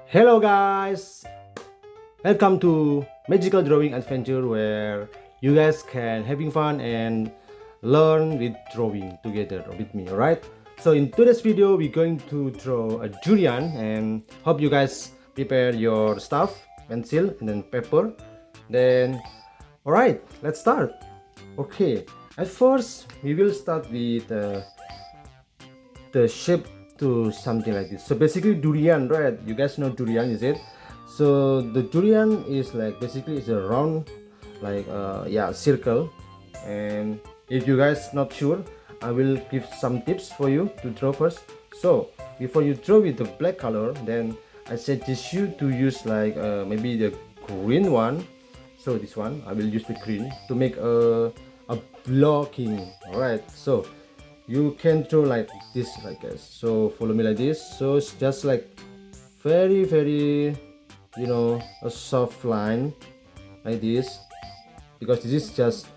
Hello guys! Welcome to Magical Drawing Adventure where you guys can having fun and learn with drawing together with me, alright? So in today's video we're going to draw a durian and hope you guys prepare your stuff, pencil and then paper. Then alright, let's start. Okay, at first we will start with the shape to something like this. So basically durian, right? You guys know durian, is it? So the durian is like basically it's a round like yeah, circle. And if you guys not sure, I will give some tips for you to draw first. So before you draw with the black color, then I suggest you to use like maybe the green one. So this one I will use the green to make a blocking. All right, so you can draw like this, like this. So follow me like this. So it's just like very a soft line like this, because this is just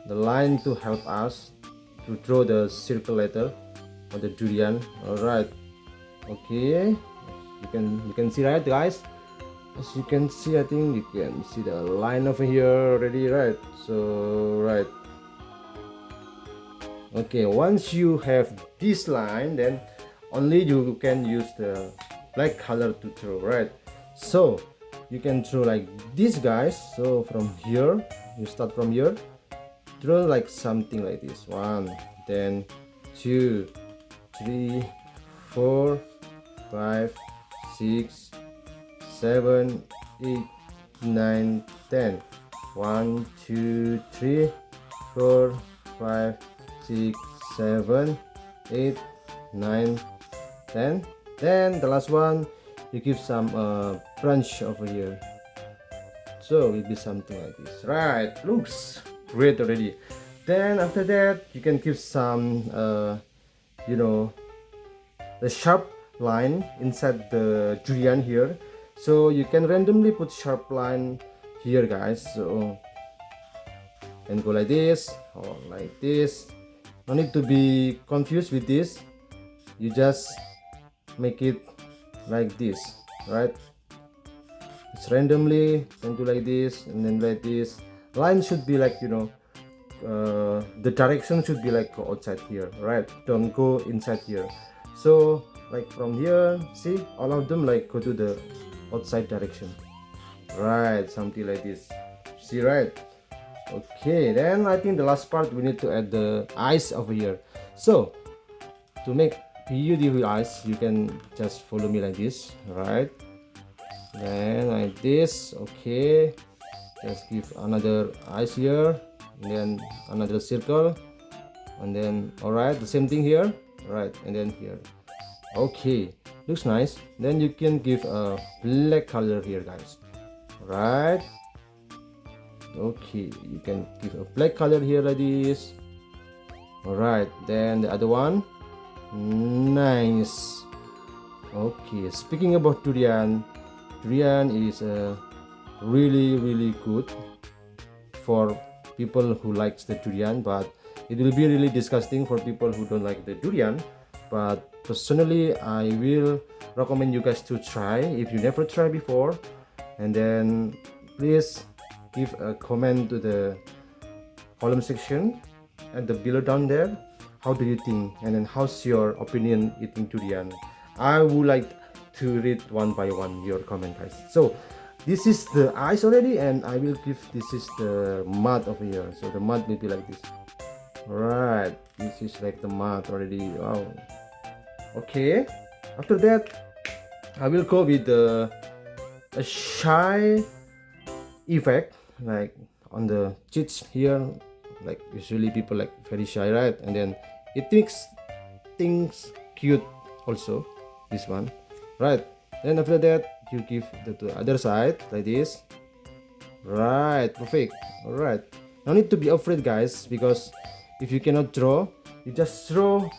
the line to help us to draw the circle letter on the durian. All right, okay, you can see, right guys? As you can see, I think you can see the line over here already, right? So right, okay, once you have this line, then only you can use the black color to draw, right? So you can draw like this, guys. So from here, you start from here, draw like something like this. 1, then 2, 3, 4, 5, 6, 7, 8, 9, 10. 1, 2, 3, 4, 5, 6, 7, 8, 9, 10. Then the last one, you give some branch over here. So it will be something like this. Right, looks great already. Then after that, you can give some the sharp line inside the durian here. So you can randomly put sharp line here, guys. So and go like this or like this. No need to be confused with this. You just make it like this, right? It's randomly, and do like this and then like this. Line should be like the direction should be like outside here, right? Don't go inside here. So like from here, see, all of them like go to the outside direction, right? Something like this, see, right? Okay, then I think the last part we need to add the eyes over here. So to make beautiful eyes, you can just follow me like this, right? Then like this. Okay, just give another eyes here, and then another circle, and then all right, the same thing here, right? And then here. Okay, looks nice. Then you can give a black color here, guys, right? Okay, you can give a black color here like this. All right, then the other one. Nice. Okay, speaking about durian is really good for people who likes the durian, but it will be really disgusting for people who don't like the durian. But personally, I will recommend you guys to try if you never tried before. And then please give a comment to the column section at the below down there. How do you think, and then how's your opinion eating durian? I would like to read one by one your comment, guys. So this is the eyes already, and I will give, this is the mouth over here. So the mouth will be like this, right? This is like the mouth already. Wow. Okay, after that I will go with a shy effect, like on the cheeks here. Like usually people like very shy, right? And then it makes things cute also, this one, right? Then after that you give the other side like this, right? Perfect. All right, no need to be afraid, guys, because if you cannot draw, you just draw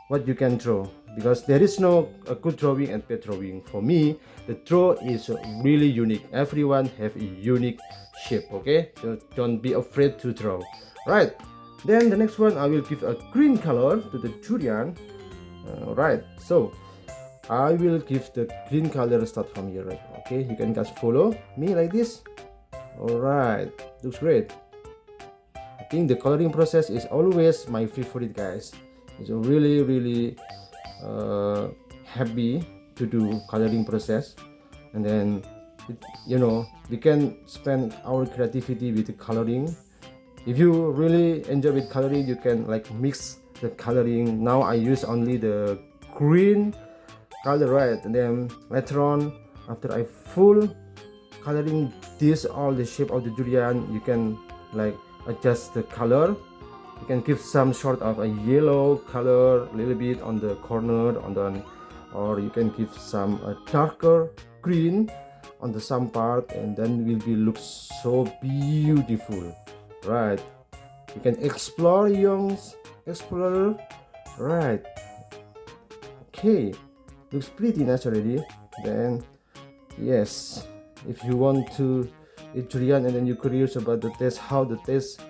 what you can draw, because there is no good drawing and bad drawing. For me, the draw is really unique. Everyone have a unique shape, okay? So don't be afraid to draw, right? Then the next one, I will give a green color to the durian. Right, so I will give the green color start from here, right? Okay, you can guys follow me like this. All right, looks great. I think the coloring process is always my favorite, guys. It's really happy to do coloring process, and then we can spend our creativity with the coloring. If you really enjoy with coloring, you can like mix the coloring. Now I use only the green color, right? And then later on, after I full coloring this all the shape of the durian, you can like adjust the color. You can give some sort of a yellow color a little bit on the corner or you can give some darker green on the some part, and then will be look so beautiful, right? You can explore young explorer, right? Okay, looks pretty nice already. Then yes, if you want to eat durian and then you're curious about the taste, how the taste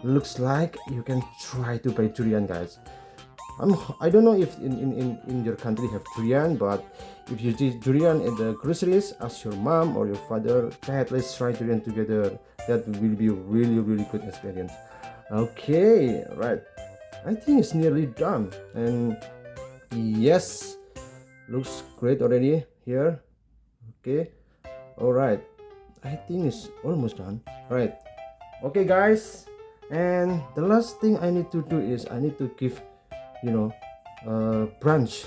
looks like, you can try to buy durian, guys. I don't know if in your country have durian, but if you see durian at the groceries, ask your mom or your father, Dad, let's try durian together. That will be really good experience. Okay, right, I think it's nearly done, and yes, looks great already here. Okay, all right, I think it's almost done, right? Okay, guys, and the last thing I need to do is I need to give the branch.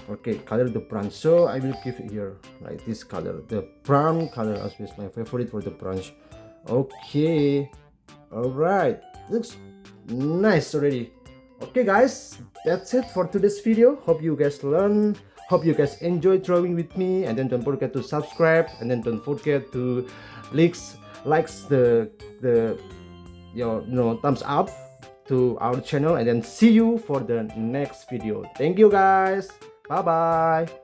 Okay, color the branch, so I will give it here like this color, the brown color, as is my favorite for the branch. Okay, all right, looks nice already. Okay, guys, that's it for today's video. Hope you guys learn, hope you guys enjoy drawing with me, and then don't forget to subscribe, and then don't forget to likes the thumbs up to our channel, and then see you for the next video. Thank you, guys. Bye bye.